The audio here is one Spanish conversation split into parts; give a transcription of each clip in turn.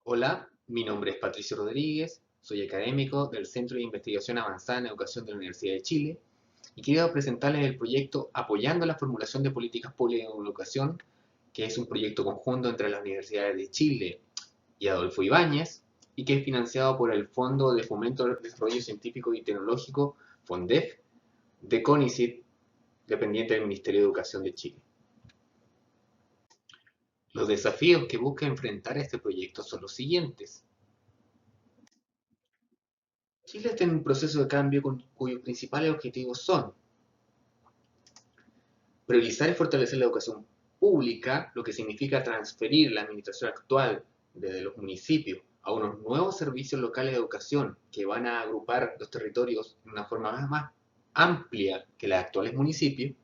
Hola, mi nombre es Patricio Rodríguez, soy académico del Centro de Investigación Avanzada en Educación de la Universidad de Chile y quiero presentarles el proyecto Apoyando la formulación de políticas públicas en educación, que es un proyecto conjunto entre las universidades de Chile y Adolfo Ibáñez y que es financiado por el Fondo de Fomento del Desarrollo Científico y Tecnológico, FONDEF, de CONICYT, dependiente del Ministerio de Educación de Chile. Los desafíos que busca enfrentar este proyecto son los siguientes. Chile está en un proceso de cambio cuyos principales objetivos son priorizar y fortalecer la educación pública, lo que significa transferir la administración actual desde los municipios a unos nuevos servicios locales de educación que van a agrupar los territorios de una forma más amplia que los actuales municipios,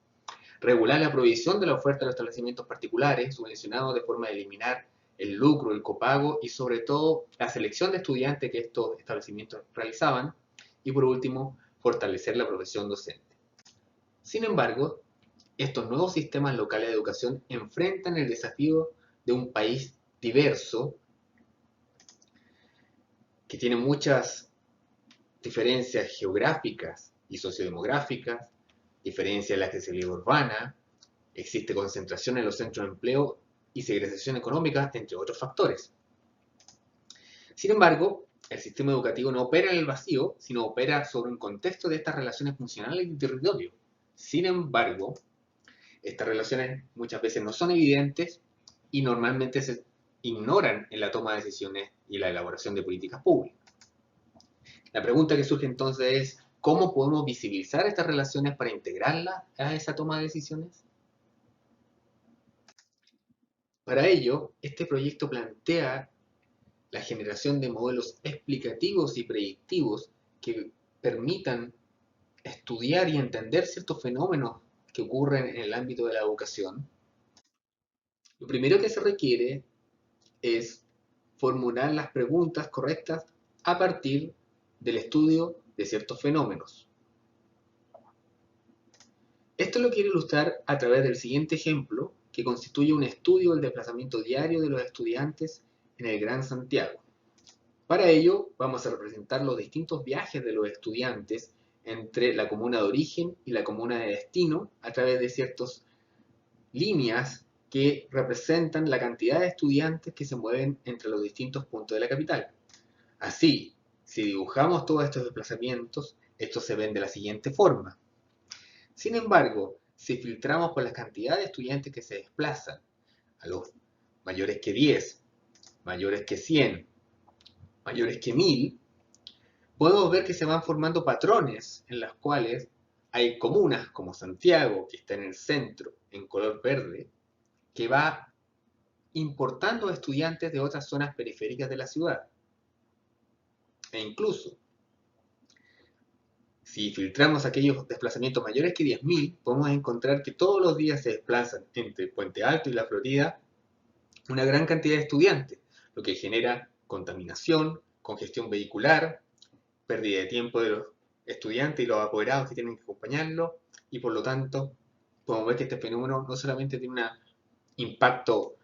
regular la provisión de la oferta de los establecimientos particulares subvencionados de forma de eliminar el lucro, el copago y sobre todo la selección de estudiantes que estos establecimientos realizaban y por último fortalecer la profesión docente. Sin embargo, estos nuevos sistemas locales de educación enfrentan el desafío de un país diverso que tiene muchas diferencias geográficas y sociodemográficas, diferencias en la accesibilidad urbana, existe concentración en los centros de empleo y segregación económica, entre otros factores. Sin embargo, el sistema educativo no opera en el vacío, sino opera sobre un contexto de estas relaciones funcionales y territorio. Sin embargo, estas relaciones muchas veces no son evidentes y normalmente se ignoran en la toma de decisiones y la elaboración de políticas públicas. La pregunta que surge entonces es, ¿cómo podemos visibilizar estas relaciones para integrarlas a esa toma de decisiones? Para ello, este proyecto plantea la generación de modelos explicativos y predictivos que permitan estudiar y entender ciertos fenómenos que ocurren en el ámbito de la educación. Lo primero que se requiere es formular las preguntas correctas a partir del estudio de ciertos fenómenos. Esto lo quiero ilustrar a través del siguiente ejemplo, que constituye un estudio del desplazamiento diario de los estudiantes en el Gran Santiago. Para ello, vamos a representar los distintos viajes de los estudiantes entre la comuna de origen y la comuna de destino a través de ciertas líneas que representan la cantidad de estudiantes que se mueven entre los distintos puntos de la capital. Así, si dibujamos todos estos desplazamientos, estos se ven de la siguiente forma. Sin embargo, si filtramos por la cantidad de estudiantes que se desplazan, a los mayores que 10, mayores que 100, mayores que 1000, podemos ver que se van formando patrones en las cuales hay comunas como Santiago, que está en el centro, en color verde, que va importando estudiantes de otras zonas periféricas de la ciudad. E incluso, si filtramos aquellos desplazamientos mayores que 10.000, podemos encontrar que todos los días se desplazan entre Puente Alto y La Florida una gran cantidad de estudiantes, lo que genera contaminación, congestión vehicular, pérdida de tiempo de los estudiantes y los apoderados que tienen que acompañarlo, y por lo tanto podemos ver que este fenómeno no solamente tiene un impacto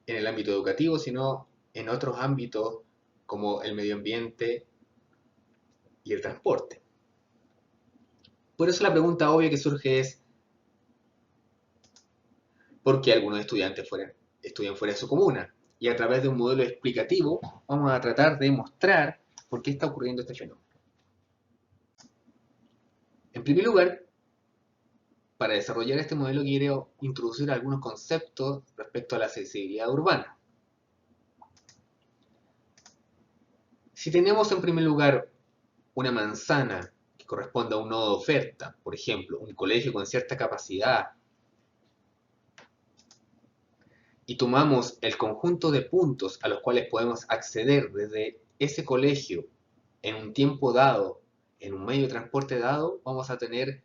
en el ámbito educativo, sino en otros ámbitos como el medio ambiente y el transporte. Por eso la pregunta obvia que surge es, ¿por qué algunos estudiantes estudian fuera de su comuna? Y a través de un modelo explicativo vamos a tratar de mostrar por qué está ocurriendo este fenómeno. En primer lugar, para desarrollar este modelo quiero introducir algunos conceptos respecto a la accesibilidad urbana. Si tenemos en primer lugar una manzana que corresponde a un nodo de oferta, por ejemplo, un colegio con cierta capacidad, y tomamos el conjunto de puntos a los cuales podemos acceder desde ese colegio en un tiempo dado, en un medio de transporte dado, vamos a tener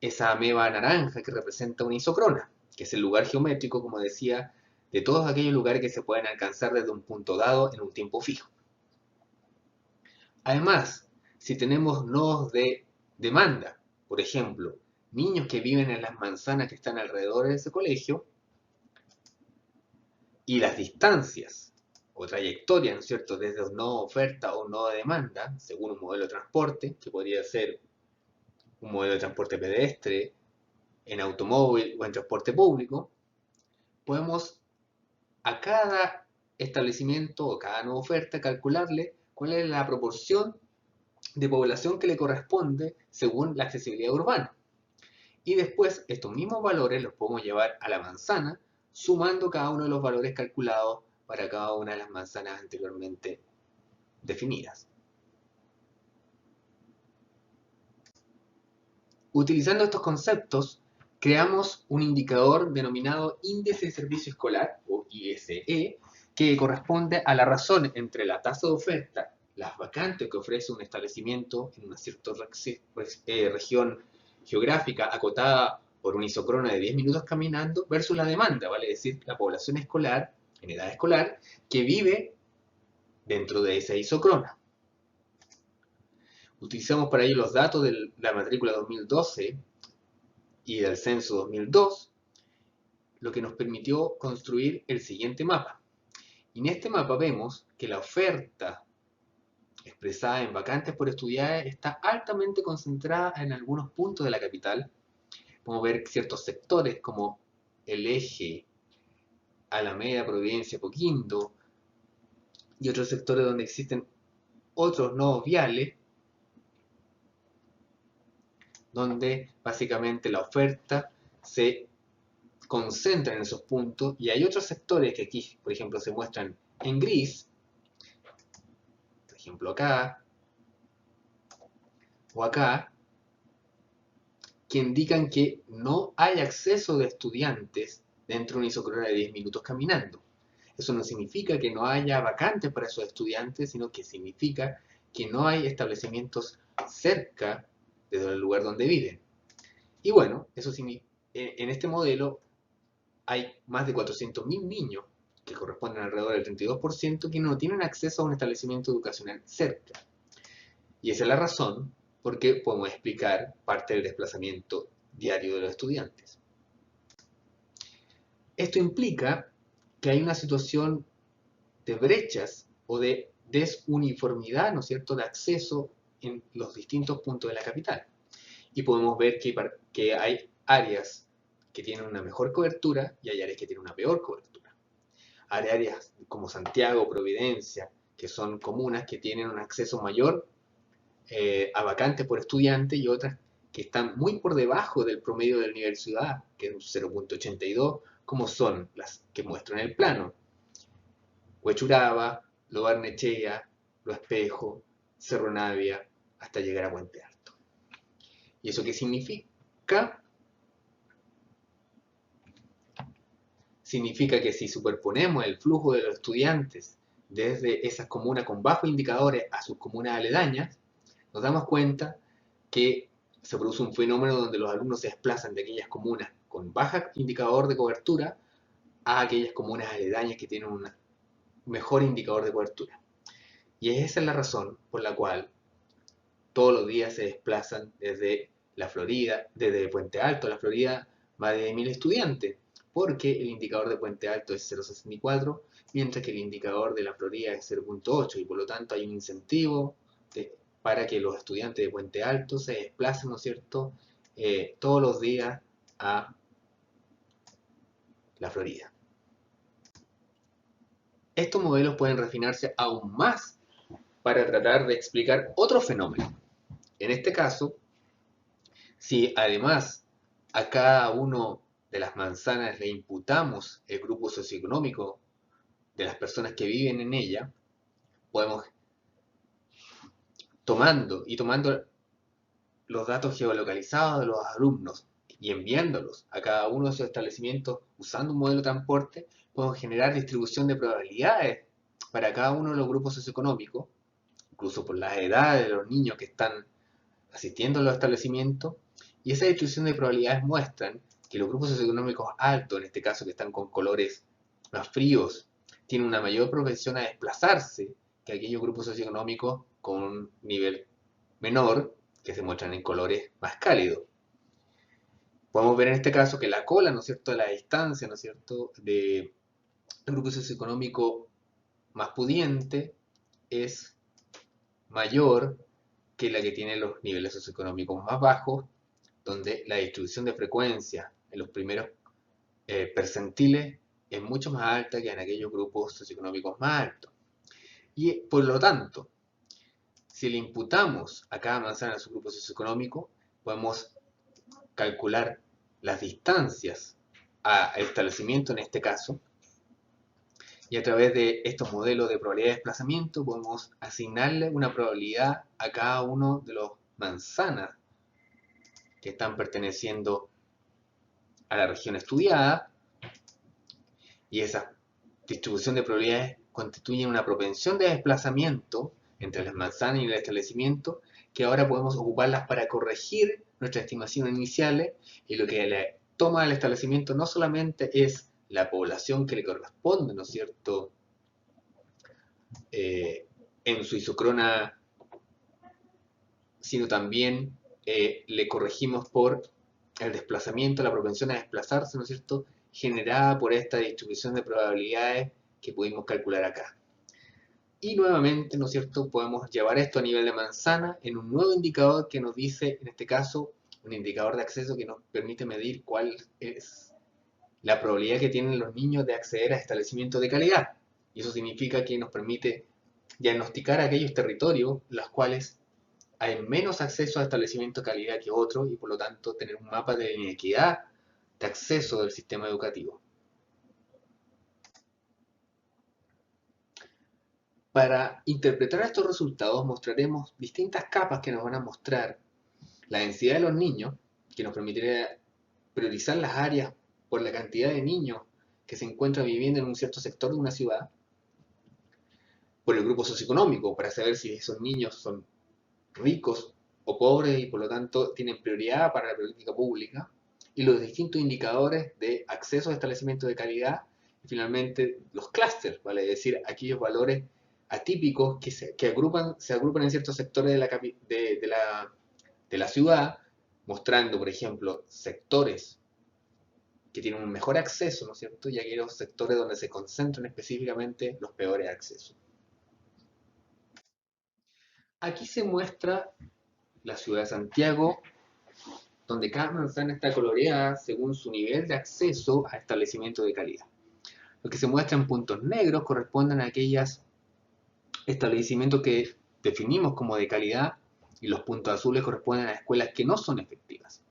esa ameba naranja que representa una isocrona, que es el lugar geométrico, como decía, de todos aquellos lugares que se pueden alcanzar desde un punto dado en un tiempo fijo. Además, si tenemos nodos de demanda, por ejemplo, niños que viven en las manzanas que están alrededor de ese colegio, y las distancias o trayectoria, ¿no es cierto?, desde un nodo de oferta o un nodo de demanda, según un modelo de transporte, que podría ser un modelo de transporte pedestre, en automóvil o en transporte público, podemos a cada establecimiento o cada nueva oferta calcularle cuál es la proporción de población que le corresponde según la accesibilidad urbana. Y después estos mismos valores los podemos llevar a la manzana, sumando cada uno de los valores calculados para cada una de las manzanas anteriormente definidas. Utilizando estos conceptos, creamos un indicador denominado Índice de Servicio Escolar, o ISE, que corresponde a la razón entre la tasa de oferta, las vacantes que ofrece un establecimiento en una cierta región geográfica acotada por un isócrono de 10 minutos caminando, versus la demanda, vale decir, la población escolar, en edad escolar, que vive dentro de esa isócrona. Utilizamos para ello los datos de la matrícula 2012 y del censo 2002, lo que nos permitió construir el siguiente mapa. Y en este mapa vemos que la oferta expresada en vacantes por estudiar está altamente concentrada en algunos puntos de la capital. Podemos ver ciertos sectores como el Eje, Alameda, Providencia, Coquimbo, y otros sectores donde existen otros nodos viales, donde básicamente la oferta se concentra en esos puntos, y hay otros sectores que aquí, por ejemplo, se muestran en gris, por ejemplo acá, o acá, que indican que no hay acceso de estudiantes dentro de una isócrona de 10 minutos caminando. Eso no significa que no haya vacantes para esos estudiantes, sino que significa que no hay establecimientos cerca del lugar donde viven. Y bueno, eso significa, en este modelo hay más de 400.000 niños, que corresponden alrededor del 32%, que no tienen acceso a un establecimiento educacional cerca. Y esa es la razón por qué podemos explicar parte del desplazamiento diario de los estudiantes. Esto implica que hay una situación de brechas o de desuniformidad, ¿no es cierto?, de acceso en los distintos puntos de la capital. Y podemos ver que hay áreas que tienen una mejor cobertura y hay áreas que tienen una peor cobertura. Hay áreas como Santiago, Providencia, que son comunas que tienen un acceso mayor a vacantes por estudiante, y otras que están muy por debajo del promedio del nivel ciudad, que es un 0.82, como son las que muestro en el plano: Huechuraba, Lo Barnechea, Lo Espejo, Cerro Navia, hasta llegar a Puente Alto. ¿Y eso qué significa? Significa que si superponemos el flujo de los estudiantes desde esas comunas con bajos indicadores a sus comunas aledañas, nos damos cuenta que se produce un fenómeno donde los alumnos se desplazan de aquellas comunas con bajo indicador de cobertura a aquellas comunas aledañas que tienen un mejor indicador de cobertura. Y esa es la razón por la cual todos los días se desplazan desde la Florida, desde Puente Alto a la Florida, más de 10.000 estudiantes, porque el indicador de Puente Alto es 0.64, mientras que el indicador de la Florida es 0.8, y por lo tanto hay un incentivo para que los estudiantes de Puente Alto se desplacen, ¿no es cierto?, todos los días a la Florida. Estos modelos pueden refinarse aún más para tratar de explicar otro fenómeno. En este caso, si además a cada uno de las manzanas le imputamos el grupo socioeconómico de las personas que viven en ella, podemos, tomando los datos geolocalizados de los alumnos y enviándolos a cada uno de esos establecimientos usando un modelo de transporte, podemos generar distribución de probabilidades para cada uno de los grupos socioeconómicos, incluso por las edades de los niños que están asistiendo a los establecimientos, y esa distribución de probabilidades muestran que los grupos socioeconómicos altos, en este caso que están con colores más fríos, tienen una mayor propensión a desplazarse que aquellos grupos socioeconómicos con un nivel menor, que se muestran en colores más cálidos. Podemos ver en este caso que la cola, ¿no es cierto?, de la distancia, ¿no es cierto?, de grupo socioeconómico más pudiente es mayor que la que tiene los niveles socioeconómicos más bajos, donde la distribución de frecuencia en los primeros percentiles es mucho más alta que en aquellos grupos socioeconómicos más altos. Y por lo tanto, si le imputamos a cada manzana su grupo socioeconómico, podemos calcular las distancias al establecimiento en este caso, y a través de estos modelos de probabilidad de desplazamiento podemos asignarle una probabilidad a cada uno de los manzanas que están perteneciendo a la región estudiada, y esa distribución de probabilidades constituye una propensión de desplazamiento entre las manzanas y el establecimiento, que ahora podemos ocuparlas para corregir nuestras estimaciones iniciales, y lo que le toma al establecimiento no solamente es la población que le corresponde, ¿no es cierto?, en su isocrona, sino también le corregimos por el desplazamiento, la propensión a desplazarse, ¿no es cierto?, generada por esta distribución de probabilidades que pudimos calcular acá. Y nuevamente, ¿no es cierto?, podemos llevar esto a nivel de manzana en un nuevo indicador que nos dice, en este caso, un indicador de acceso que nos permite medir cuál es la probabilidad que tienen los niños de acceder a establecimientos de calidad. Y eso significa que nos permite diagnosticar aquellos territorios los cuales hay menos acceso a establecimientos de calidad que otros, y por lo tanto tener un mapa de inequidad de acceso del sistema educativo. Para interpretar estos resultados mostraremos distintas capas que nos van a mostrar la densidad de los niños, que nos permitirá priorizar las áreas por la cantidad de niños que se encuentran viviendo en un cierto sector de una ciudad, por el grupo socioeconómico, para saber si esos niños son ricos o pobres y por lo tanto tienen prioridad para la política pública, y los distintos indicadores de acceso a establecimientos de calidad, y finalmente los clústeres, vale decir, aquellos valores atípicos que se agrupan en ciertos sectores de la ciudad, mostrando, por ejemplo, sectores que tienen un mejor acceso, ¿no es cierto?, y aquellos sectores donde se concentran específicamente los peores accesos. Aquí se muestra la ciudad de Santiago, donde cada manzana está coloreada según su nivel de acceso a establecimientos de calidad. Lo que se muestra en puntos negros corresponden a aquellos establecimientos que definimos como de calidad, y los puntos azules corresponden a escuelas que no son efectivas.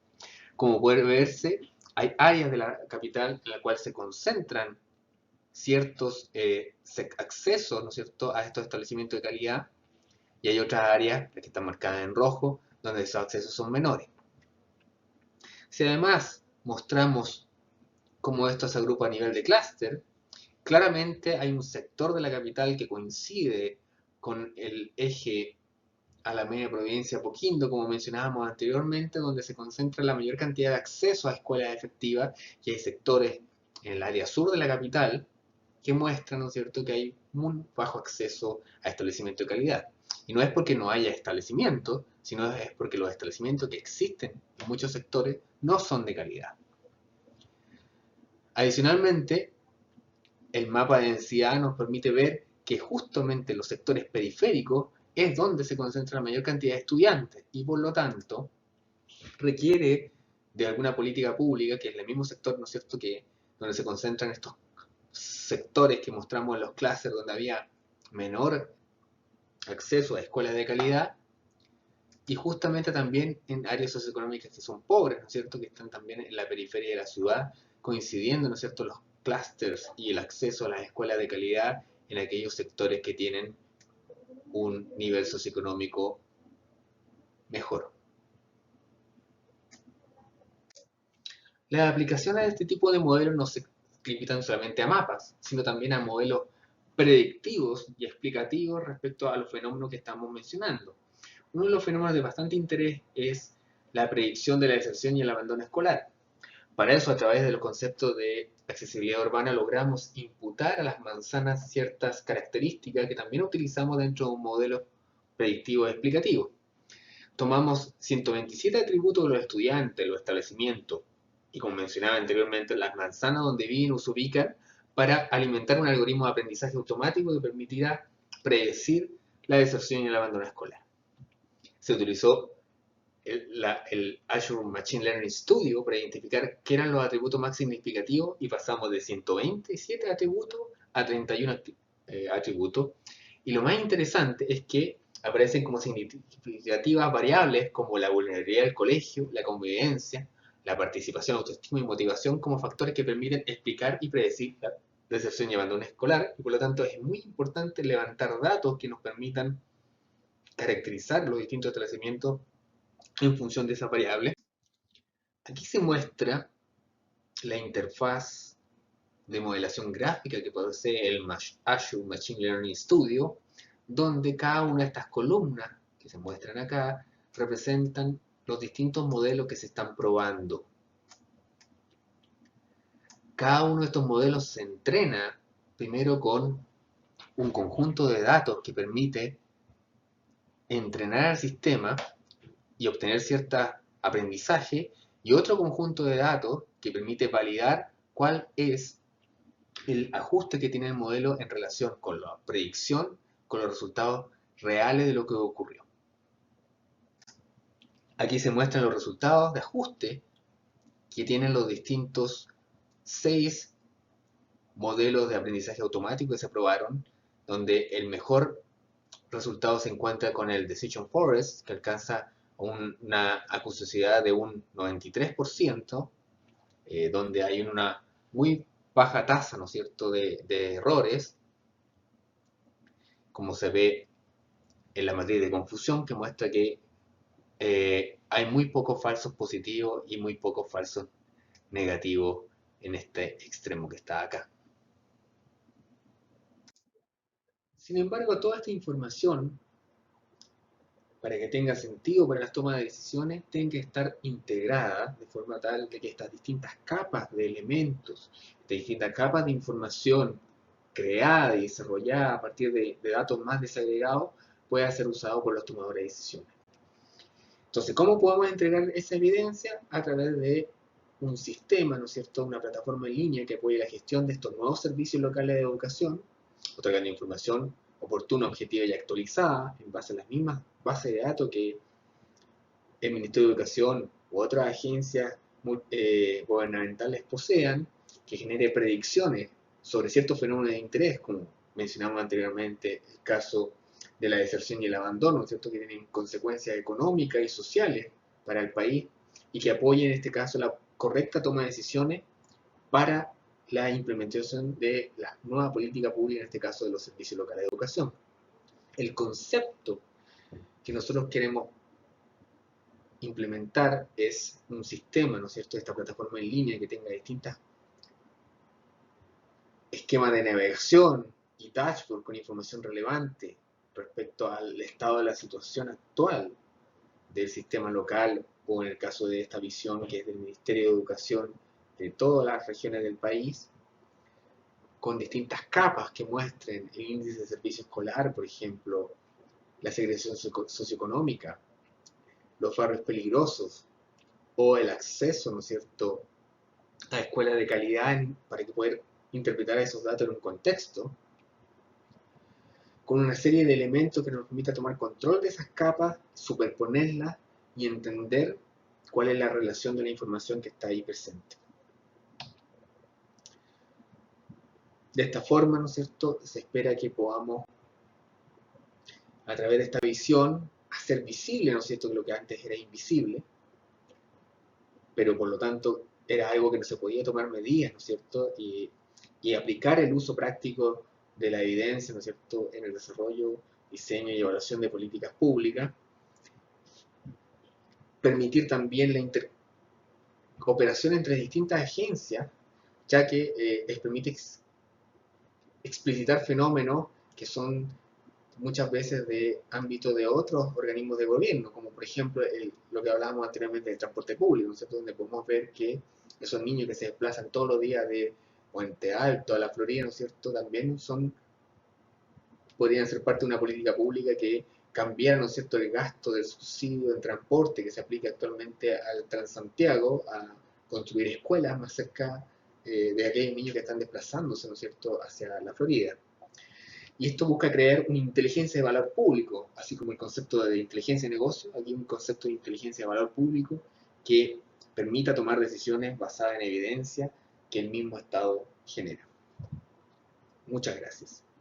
Como puede verse, hay áreas de la capital en la cual se concentran ciertos accesos, ¿no es cierto?, a estos establecimientos de calidad, y hay otras áreas, las que están marcadas en rojo, donde esos accesos son menores. Si además mostramos cómo esto se agrupa a nivel de clúster, claramente hay un sector de la capital que coincide con el eje Alameda, Providencia, Apoquindo, como mencionábamos anteriormente, donde se concentra la mayor cantidad de acceso a escuelas efectivas, y hay sectores en el área sur de la capital que muestran, ¿no es cierto?, que hay un bajo acceso a establecimientos de calidad. Y no es porque no haya establecimientos, sino es porque los establecimientos que existen en muchos sectores no son de calidad. Adicionalmente, el mapa de densidad nos permite ver que justamente los sectores periféricos es donde se concentra la mayor cantidad de estudiantes, y por lo tanto requiere de alguna política pública, que es el mismo sector, ¿no es cierto?, que donde se concentran estos sectores que mostramos en los clústeres, donde había menor acceso a escuelas de calidad, y justamente también en áreas socioeconómicas que son pobres, ¿no es cierto?, que están también en la periferia de la ciudad, coincidiendo, ¿no es cierto?, los clústeres y el acceso a las escuelas de calidad en aquellos sectores que tienen un nivel socioeconómico mejor. Las aplicaciones de este tipo de modelos no se limitan solamente a mapas, sino también a modelos predictivos y explicativos respecto a los fenómenos que estamos mencionando. Uno de los fenómenos de bastante interés es la predicción de la deserción y el abandono escolar. Para eso, a través de los conceptos de accesibilidad urbana, logramos imputar a las manzanas ciertas características que también utilizamos dentro de un modelo predictivo explicativo. Tomamos 127 atributos de los estudiantes, los establecimientos, y como mencionaba anteriormente, las manzanas donde viven o se ubican, para alimentar un algoritmo de aprendizaje automático que permitirá predecir la deserción y el abandono escolar. Se utilizó el Azure Machine Learning Studio para identificar qué eran los atributos más significativos y pasamos de 127 atributos a 31 atributos. Y lo más interesante es que aparecen como significativas variables como la vulnerabilidad del colegio, la convivencia, la participación, autoestima y motivación como factores que permiten explicar y predecir la deserción y abandono escolar. Y por lo tanto es muy importante levantar datos que nos permitan caracterizar los distintos desplazamientos en función de esa variable. Aquí se muestra la interfaz de modelación gráfica que posee el Azure Machine Learning Studio, donde cada una de estas columnas que se muestran acá representan los distintos modelos que se están probando. Cada uno de estos modelos se entrena primero con un conjunto de datos que permite entrenar al sistema y obtener cierto aprendizaje, y otro conjunto de datos que permite validar cuál es el ajuste que tiene el modelo en relación con la predicción, con los resultados reales de lo que ocurrió. Aquí se muestran los resultados de ajuste que tienen los distintos 6 modelos de aprendizaje automático que se probaron, donde el mejor resultado se encuentra con el Decision Forest, que alcanza una acuciosidad de un 93%, donde hay una muy baja tasa, ¿no es cierto?, de errores, como se ve en la matriz de confusión, que muestra que hay muy pocos falsos positivos y muy pocos falsos negativos en este extremo que está acá. Sin embargo, toda esta información, para que tenga sentido para las tomas de decisiones, tiene que estar integrada de forma tal de que estas distintas capas de elementos, de distintas capas de información creada y desarrollada a partir de datos más desagregados, pueda ser usado por los tomadores de decisiones. Entonces, ¿cómo podemos entregar esa evidencia? A través de un sistema, ¿no es cierto?, una plataforma en línea que apoye la gestión de estos nuevos servicios locales de educación, otorgando información oportuna, objetiva y actualizada en base a las mismas bases de datos que el Ministerio de Educación u otras agencias gubernamentales posean, que genere predicciones sobre ciertos fenómenos de interés, como mencionamos anteriormente el caso de la deserción y el abandono, ¿cierto?, que tienen consecuencias económicas y sociales para el país, y que apoyen en este caso la correcta toma de decisiones para la implementación de la nueva política pública, en este caso de los servicios locales de educación. El concepto que nosotros queremos implementar es un sistema, ¿no es cierto?, esta plataforma en línea que tenga distintas esquemas de navegación y dashboard con información relevante respecto al estado de la situación actual del sistema local, o en el caso de esta visión que es del Ministerio de Educación de todas las regiones del país, con distintas capas que muestren el índice de servicio escolar, por ejemplo, la segregación socioeconómica, los barrios peligrosos, o el acceso, ¿no es cierto?, a escuelas de calidad para que poder interpretar esos datos en un contexto, con una serie de elementos que nos permita tomar control de esas capas, superponerlas y entender cuál es la relación de la información que está ahí presente. De esta forma, ¿no es cierto?, se espera que podamos, a través de esta visión, hacer visible, ¿no es cierto?, lo que antes era invisible, pero por lo tanto era algo que no se podía tomar medidas, ¿no es cierto?, y aplicar el uso práctico de la evidencia, ¿no es cierto?, en el desarrollo, diseño y evaluación de políticas públicas, permitir también la interoperación entre distintas agencias, ya que les permite explicitar fenómenos que son muchas veces de ámbito de otros organismos de gobierno, como por ejemplo lo que hablábamos anteriormente del transporte público, ¿no es cierto?, donde podemos ver que esos niños que se desplazan todos los días de Puente Alto a la Florida, ¿no es cierto?, también podrían ser parte de una política pública que cambiara, ¿no es cierto?, el gasto del subsidio en transporte que se aplica actualmente al Transantiago a construir escuelas más cerca de aquellos niños que están desplazándose, ¿no es cierto?, hacia la Florida. Y esto busca crear una inteligencia de valor público, así como el concepto de inteligencia de negocio, aquí un concepto de inteligencia de valor público que permita tomar decisiones basadas en evidencia que el mismo Estado genera. Muchas gracias.